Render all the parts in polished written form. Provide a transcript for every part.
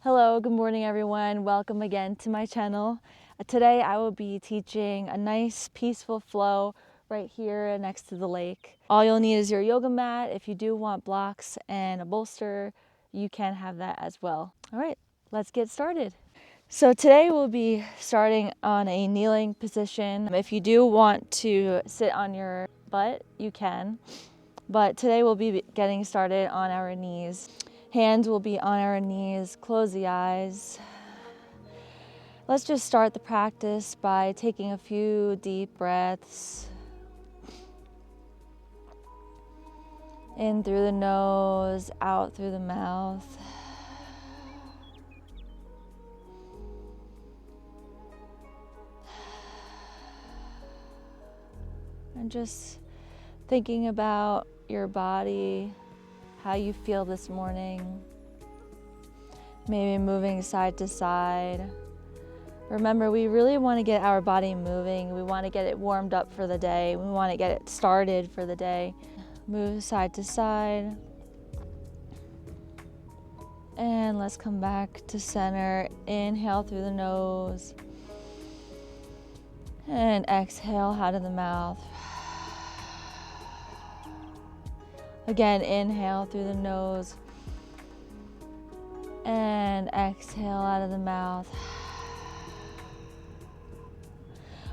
Hello, good morning everyone. Welcome again to my channel. Today I will be teaching a nice peaceful flow right here next to the lake. All you'll need is your yoga mat. If you do want blocks and a bolster, you can have that as well. All right, let's get started. So today we'll be starting on a kneeling position. If you do want to sit on your butt, you can. But today we'll be getting started on our knees. Hands will be on our knees, close the eyes. Let's just start the practice by taking a few deep breaths. In through the nose, out through the mouth. And just thinking about your body, how you feel this morning. Maybe moving side to side. Remember, we really want to get our body moving. We want to get it warmed up for the day. We want to get it started for the day. Move side to side. And let's come back to center. Inhale through the nose. And exhale out of the mouth. Again, inhale through the nose. And exhale out of the mouth.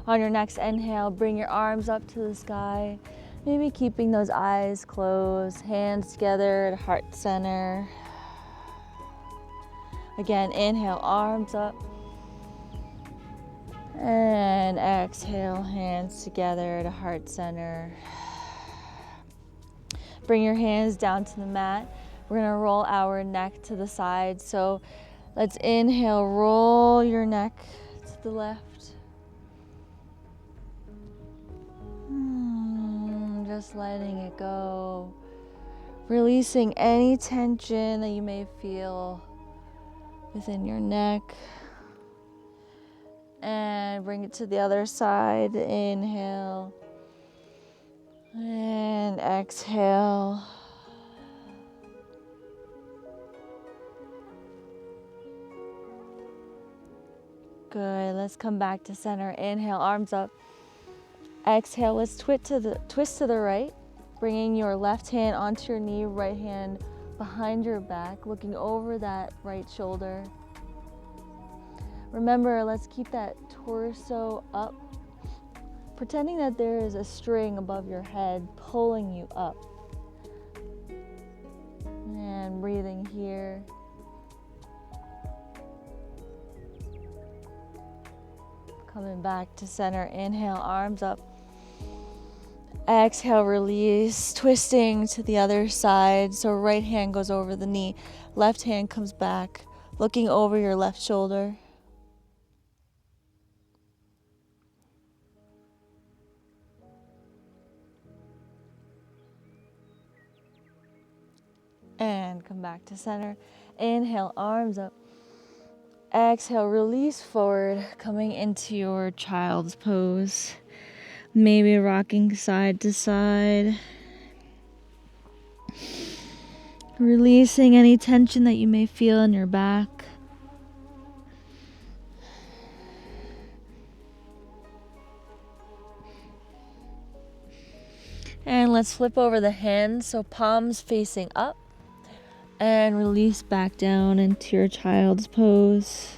On your next inhale, bring your arms up to the sky. Maybe keeping those eyes closed, hands together at heart center. Again, inhale, arms up. And exhale, hands together at heart center. Bring your hands down to the mat. We're gonna roll our neck to the side. So let's inhale, roll your neck to the left. Just letting it go. Releasing any tension that you may feel within your neck. And bring it to the other side. Inhale. And exhale. Good. Let's come back to center. Inhale, arms up. Exhale, let's twist to the right, bringing your left hand onto your knee, right hand behind your back, looking over that right shoulder. Remember, let's keep that torso up, pretending that there is a string above your head pulling you up. And breathing here. Coming back to center, inhale, arms up. Exhale, release, twisting to the other side. So right hand goes over the knee, left hand comes back, looking over your left shoulder. And come back to center. Inhale, arms up. Exhale, release forward, coming into your child's pose. Maybe rocking side to side. Releasing any tension that you may feel in your back. And let's flip over the hands, so palms facing up. And release back down into your child's pose.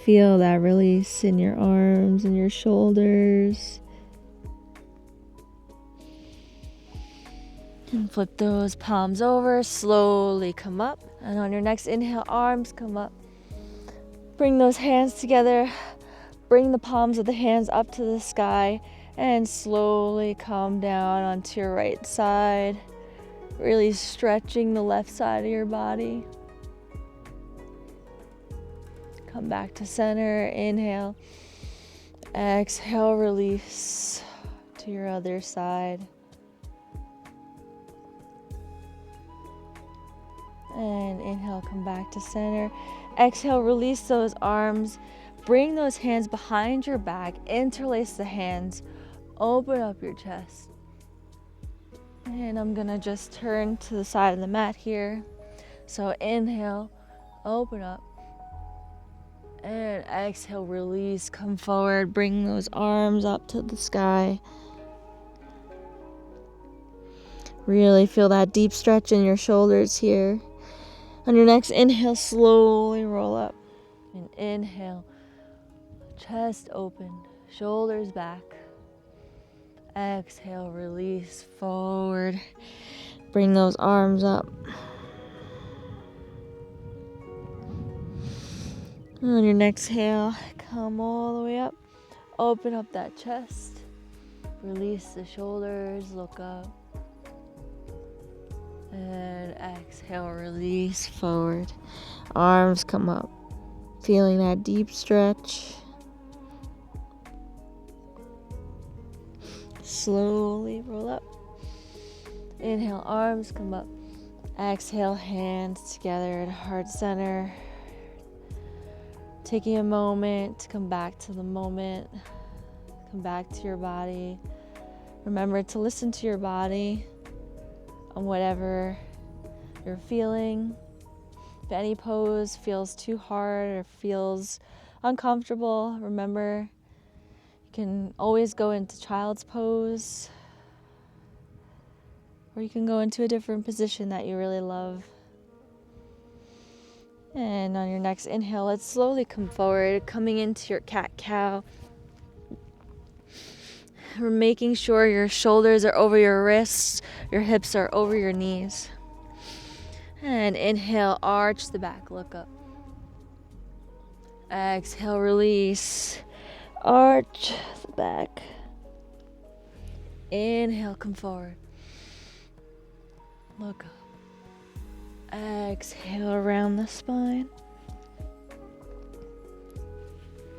Feel that release in your arms and your shoulders. And flip those palms over, slowly come up. And on your next inhale, arms come up. Bring those hands together. Bring the palms of the hands up to the sky and slowly come down onto your right side. Really stretching the left side of your body. Come back to center, inhale. Exhale, release to your other side. And inhale, come back to center. Exhale, release those arms. Bring those hands behind your back. Interlace the hands. Open up your chest. And I'm gonna just turn to the side of the mat here. So inhale, open up. And exhale, release, come forward, bring those arms up to the sky. Really feel that deep stretch in your shoulders here. On your next inhale, slowly roll up. And inhale, chest open, shoulders back. Exhale, release, forward. Bring those arms up. On your next exhale, come all the way up. Open up that chest. Release the shoulders, look up. And exhale, release, forward. Arms come up. Feeling that deep stretch. Slowly roll up. Inhale, arms come up. Exhale, hands together at heart center. Taking a moment to come back to the moment. Come back to your body. Remember to listen to your body on whatever you're feeling. If any pose feels too hard or feels uncomfortable, remember you can always go into child's pose, or you can go into a different position that you really love. And on your next inhale, let's slowly come forward, coming into your cat-cow. We're making sure your shoulders are over your wrists, your hips are over your knees. And inhale, arch the back, look up. Exhale, release, arch the back. Inhale, come forward. Look up. Exhale, around the spine.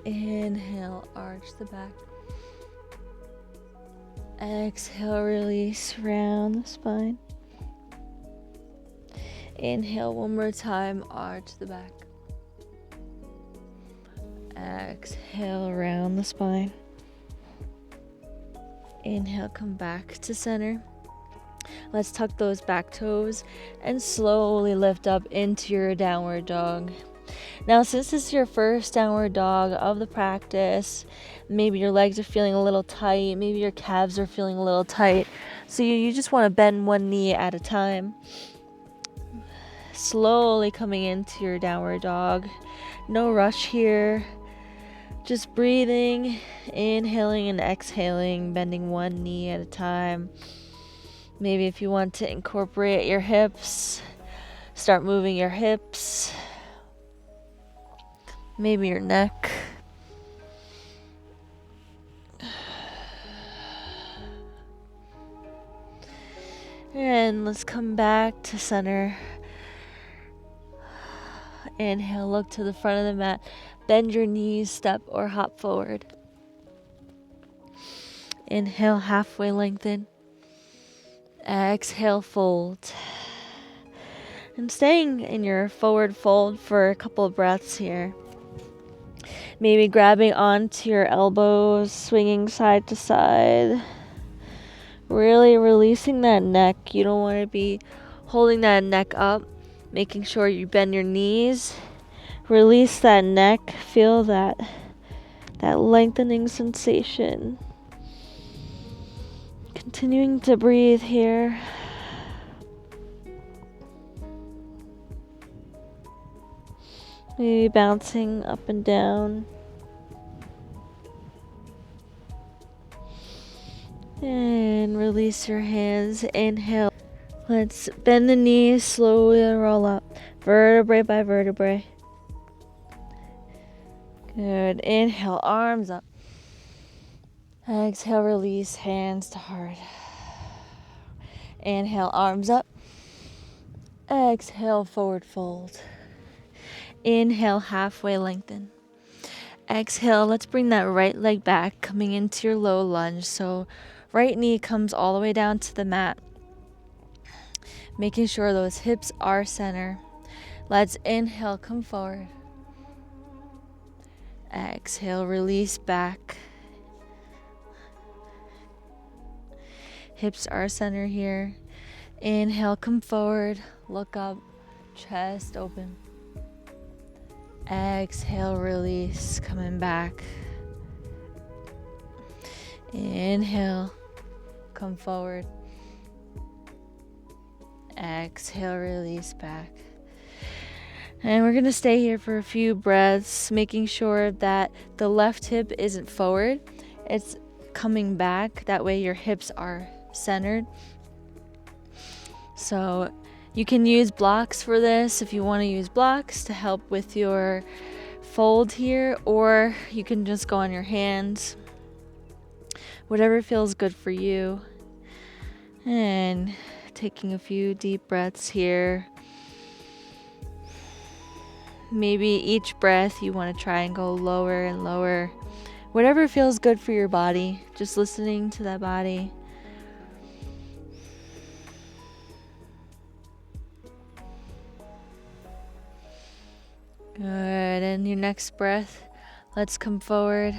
Inhale, arch the back. Exhale, release, round the spine. Inhale one more time, arch the back. Exhale, around the spine. Inhale, come back to center. Let's tuck those back toes and slowly lift up into your downward dog. Now, since this is your first downward dog of the practice, maybe your legs are feeling a little tight, maybe your calves are feeling a little tight, so you just want to bend one knee at a time. Slowly coming into your downward dog. No rush here. Just breathing, inhaling and exhaling, bending one knee at a time. Maybe if you want to incorporate your hips, start moving your hips. Maybe your neck. And let's come back to center. Inhale, look to the front of the mat. Bend your knees, step or hop forward. Inhale, halfway lengthen. Exhale, fold. And staying in your forward fold for a couple of breaths here. Maybe grabbing onto your elbows, swinging side to side. Really releasing that neck. You don't want to be holding that neck up. Making sure you bend your knees. Release that neck. Feel that lengthening sensation. Continuing to breathe here. Maybe bouncing up and down. And release your hands. Inhale. Let's bend the knees slowly and roll up. Vertebrae by vertebrae. Good. Inhale, arms up. Exhale, release, hands to heart. Inhale, arms up. Exhale, forward fold. Inhale, halfway lengthen. Exhale, let's bring that right leg back, coming into your low lunge. So right knee comes all the way down to the mat. Making sure those hips are center. Let's inhale, come forward. Exhale, release back. Hips are center here. Inhale, come forward, look up, chest open. Exhale, release, coming back. Inhale, come forward. Exhale, release back. And we're going to stay here for a few breaths, making sure that the left hip isn't forward. It's coming back. That way your hips are centered. So you can use blocks for this if you want to use blocks to help with your fold here, or you can just go on your hands. Whatever feels good for you. And taking a few deep breaths here. Maybe each breath you want to try and go lower and lower. Whatever feels good for your body. Just listening to that body. Good. And your next breath, let's come forward.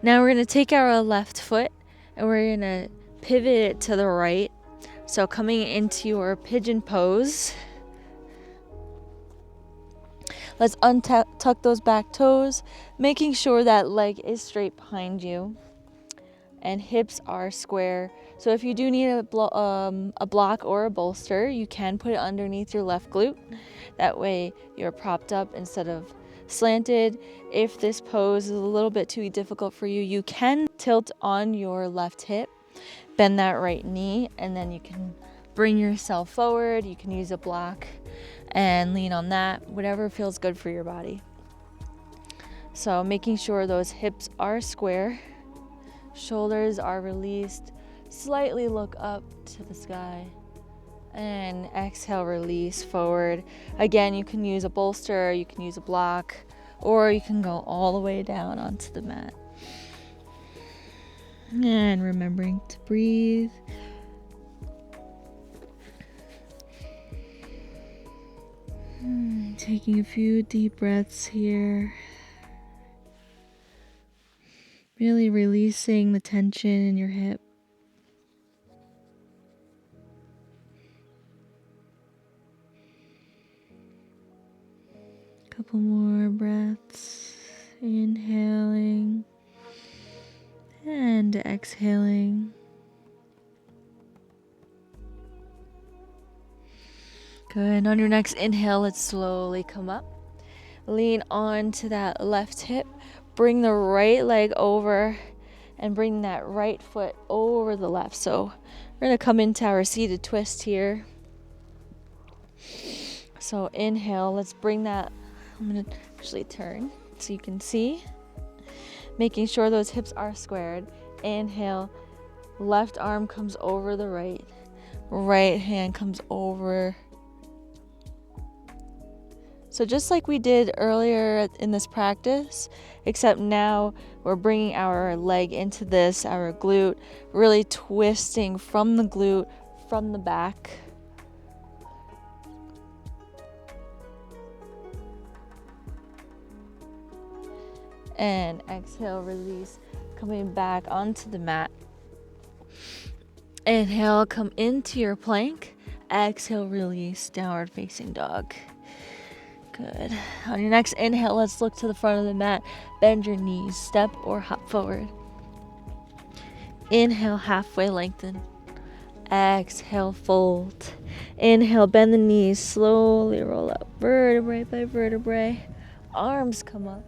Now we're going to take our left foot and we're going to pivot it to the right. So coming into your pigeon pose. Let's tuck those back toes, making sure that leg is straight behind you and hips are square. So if you do need a block or a bolster, you can put it underneath your left glute. That way you're propped up instead of slanted. If this pose is a little bit too difficult for you, you can tilt on your left hip, bend that right knee, and then you can bring yourself forward. You can use a block and lean on that, whatever feels good for your body. So making sure those hips are square, shoulders are released, slightly look up to the sky, and exhale, release forward. Again, you can use a bolster, you can use a block, or you can go all the way down onto the mat. And remembering to breathe. Taking a few deep breaths here. Really releasing the tension in your hip. Couple more breaths. Inhaling and exhaling. Good. On your next inhale, let's slowly come up. Lean on to that left hip. Bring the right leg over and bring that right foot over the left. So we're going to come into our seated twist here. So inhale, let's bring that. I'm going to actually turn so you can see. Making sure those hips are squared. Inhale, left arm comes over the right. Right hand comes over. So just like we did earlier in this practice, except now we're bringing our leg into this, our glute, really twisting from the glute, from the back. And exhale, release, coming back onto the mat. Inhale, come into your plank. Exhale, release, downward facing dog. Good. On your next inhale, let's look to the front of the mat. Bend your knees, step or hop forward. Inhale, halfway lengthen. Exhale, fold. Inhale, bend the knees, slowly roll up, vertebrae by vertebrae. Arms come up.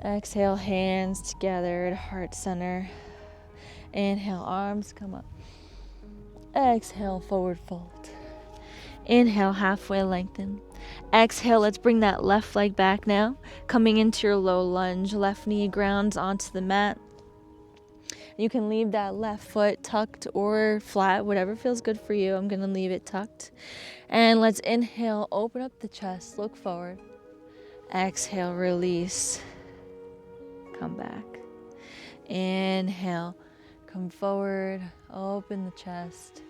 Exhale, hands together at heart center. Inhale, arms come up. Exhale, forward fold. Inhale, halfway lengthen. Exhale, let's bring that left leg back now. Coming into your low lunge, left knee grounds onto the mat. You can leave that left foot tucked or flat, whatever feels good for you. I'm going to leave it tucked. And let's inhale, open up the chest, look forward. Exhale, release. Come back. Inhale, come forward, open the chest.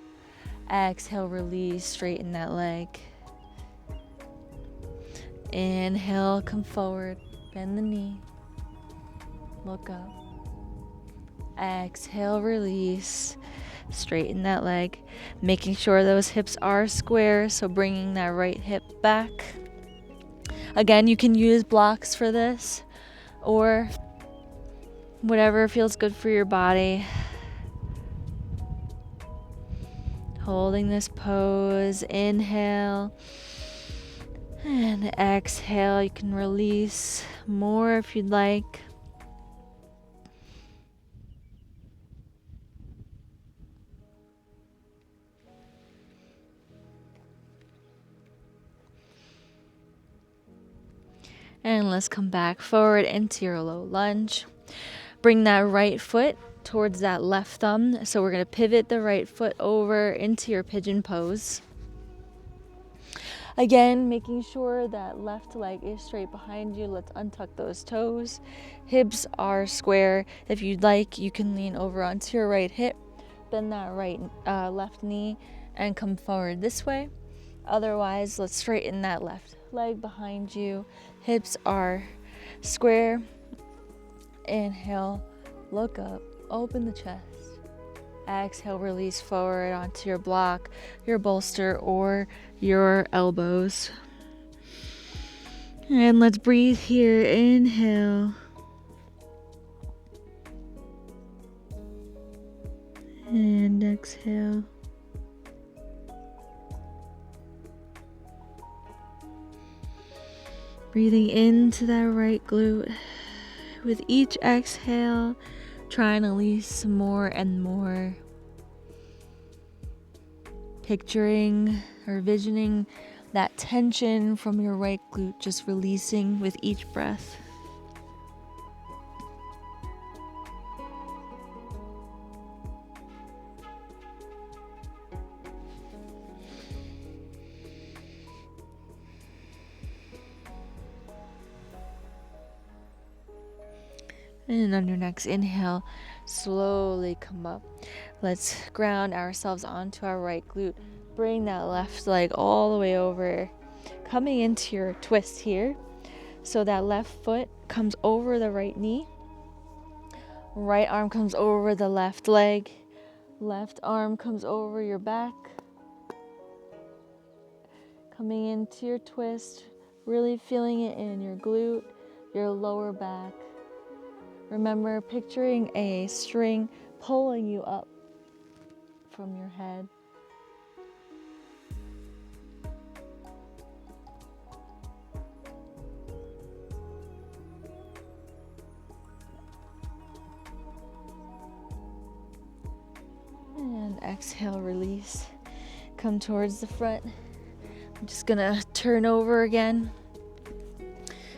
Exhale, release, straighten that leg. Inhale, come forward, bend the knee, look up. Exhale, release, Straighten that leg, making sure those hips are square, so bringing that right hip back. Again, you can use blocks for this or whatever feels good for your body. Holding this pose, inhale and exhale. You can release more if you'd like. And let's come back forward into your low lunge. Bring that right foot towards that left thumb. So we're going to pivot the right foot over into your pigeon pose. Again, making sure that left leg is straight behind you. Let's untuck those toes. Hips are square. If you'd like, you can lean over onto your right hip, bend that left knee, and come forward this way. Otherwise, let's straighten that left leg behind you. Hips are square. Inhale, look up, open the chest. Exhale, release forward onto your block, your bolster, or your elbows. And let's breathe here. Inhale. And exhale. Breathing into that right glute. With each exhale, try and release more and more. Picturing or visioning that tension from your right glute just releasing with each breath. And on your next inhale, slowly come up. Let's ground ourselves onto our right glute. Bring that left leg all the way over, coming into your twist here. So that left foot comes over the right knee. Right arm comes over the left leg. Left arm comes over your back. Coming into your twist, really feeling it in your glute, your lower back. Remember picturing a string pulling you up from your head. And exhale, release. Come towards the front. I'm just gonna turn over again.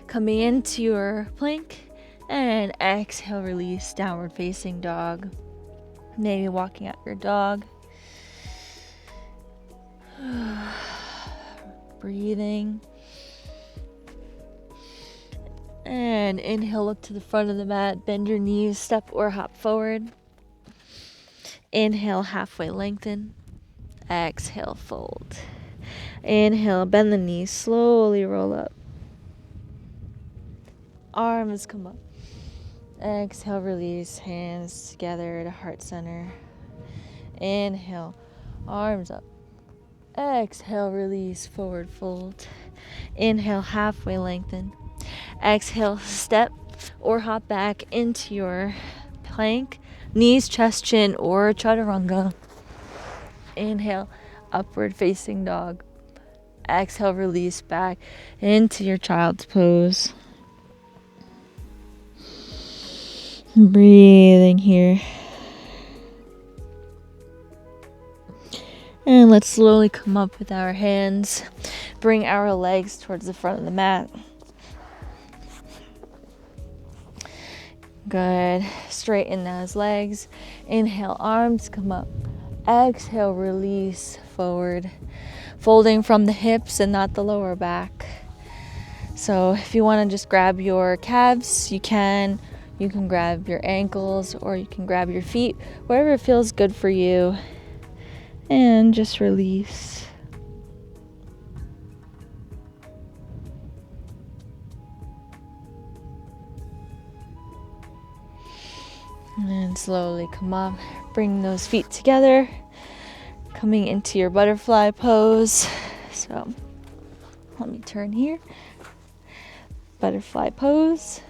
Coming into your plank. And exhale, release, downward facing dog. Maybe walking out your dog. Breathing. And inhale, look to the front of the mat. Bend your knees, step or hop forward. Inhale, halfway lengthen. Exhale, fold. Inhale, bend the knees, slowly roll up. Arms come up. Exhale, release, hands together to heart center. Inhale, arms up. Exhale, release, forward fold. Inhale, halfway lengthen. Exhale, step or hop back into your plank. Knees, chest, chin, or chaturanga. Inhale, upward facing dog. Exhale, release back into your child's pose. Breathing here. And let's slowly come up with our hands. Bring our legs towards the front of the mat. Good. Straighten those legs. Inhale, arms come up. Exhale, release forward. Folding from the hips and not the lower back. So if you want to just grab your calves, you can. You can grab your ankles or you can grab your feet, whatever feels good for you. And just release. And slowly come up, bring those feet together, coming into your butterfly pose. So let me turn here. Butterfly pose.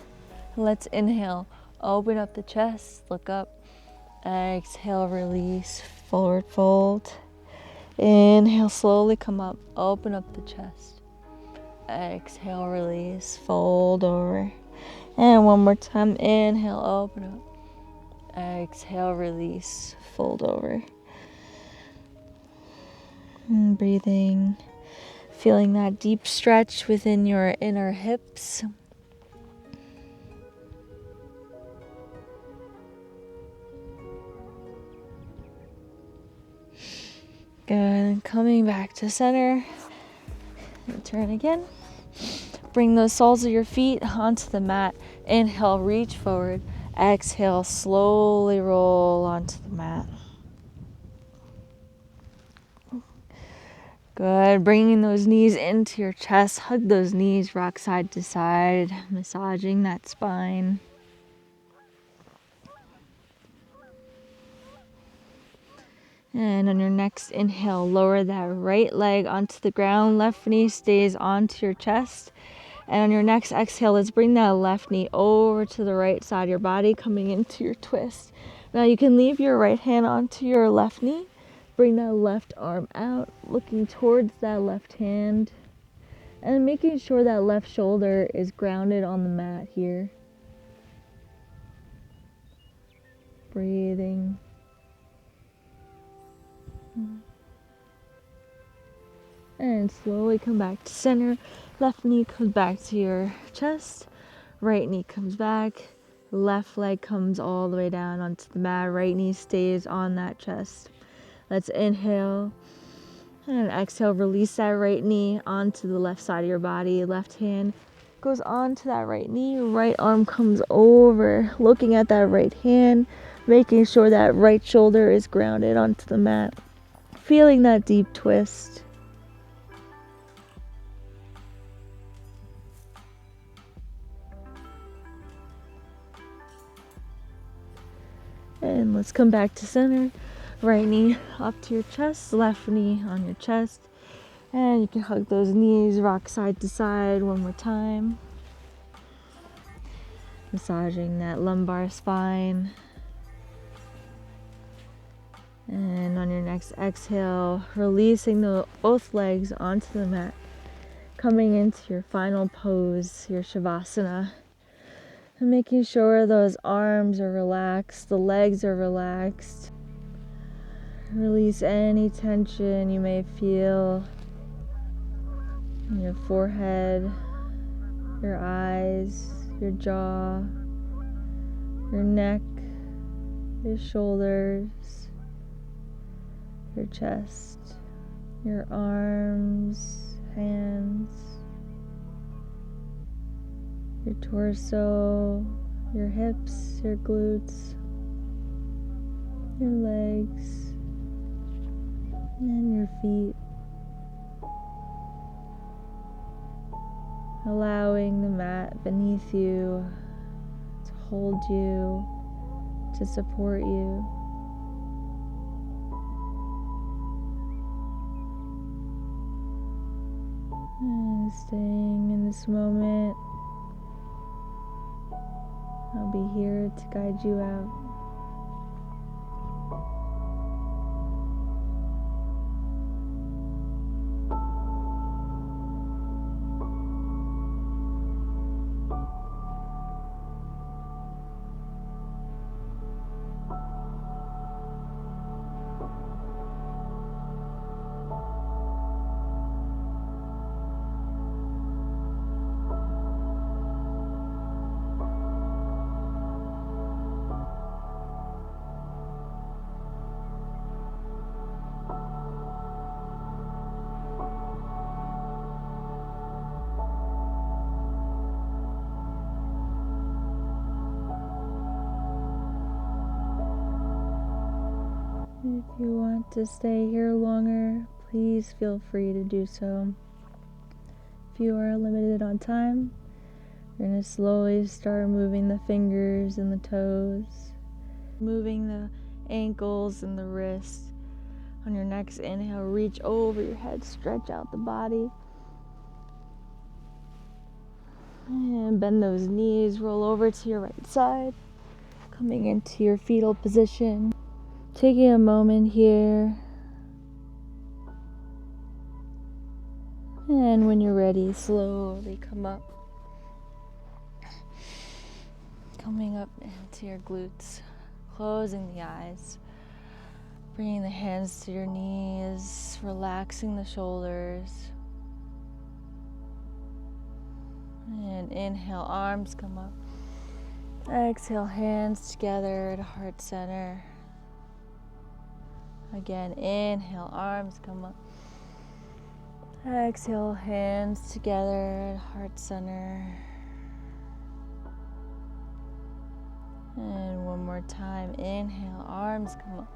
Let's inhale, open up the chest, look up. Exhale, release, forward fold. Inhale, slowly come up, open up the chest. Exhale, release, fold over. And one more time, inhale, open up. Exhale, release, fold over. And breathing, feeling that deep stretch within your inner hips. Good, and coming back to center. And turn again. Bring those soles of your feet onto the mat. Inhale, reach forward. Exhale, slowly roll onto the mat. Good. Bringing those knees into your chest. Hug those knees, rock side to side, massaging that spine. And on your next inhale, lower that right leg onto the ground. Left knee stays onto your chest. And on your next exhale, let's bring that left knee over to the right side of your body, coming into your twist. Now you can leave your right hand onto your left knee. Bring that left arm out, looking towards that left hand. And making sure that left shoulder is grounded on the mat here. Breathing. And slowly come back to center. Left knee comes back to your chest. Right knee comes back. Left leg comes all the way down onto the mat. Right knee stays on that chest. Let's inhale. And exhale, release that right knee onto the left side of your body. Left hand goes onto that right knee. Right arm comes over, looking at that right hand, making sure that right shoulder is grounded onto the mat. Feeling that deep twist. And let's come back to center. Right knee up to your chest, left knee on your chest. And you can hug those knees, rock side to side one more time. Massaging that lumbar spine. And on your next exhale, releasing both legs onto the mat. Coming into your final pose, your Shavasana. And making sure those arms are relaxed, the legs are relaxed. Release any tension you may feel in your forehead, your eyes, your jaw, your neck, your shoulders, your chest, your arms, hands, your torso, your hips, your glutes, your legs, and your feet. Allowing the mat beneath you to hold you, to support you. And staying in this moment, I'll be here to guide you out. If you want to stay here longer, please feel free to do so. If you are limited on time, you're going to slowly start moving the fingers and the toes. Moving the ankles and the wrists. On your next inhale, reach over your head, stretch out the body. And bend those knees, roll over to your right side, coming into your fetal position. Taking a moment here. And when you're ready, slowly come up. Coming up into your glutes, closing the eyes. Bringing the hands to your knees, relaxing the shoulders. And inhale, arms come up. Exhale, hands together at heart center. Again, inhale, arms come up. Exhale, hands together at heart center. And one more time, inhale, arms come up.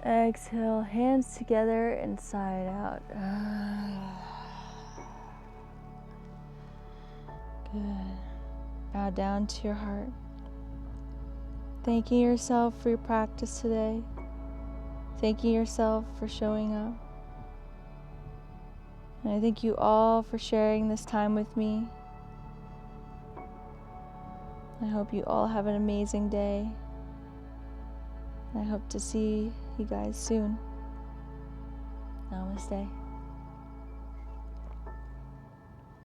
Exhale, hands together, inside out. Good. Bow down to your heart. Thanking yourself for your practice today. Thanking yourself for showing up. And I thank you all for sharing this time with me. I hope you all have an amazing day. I hope to see you guys soon. Namaste.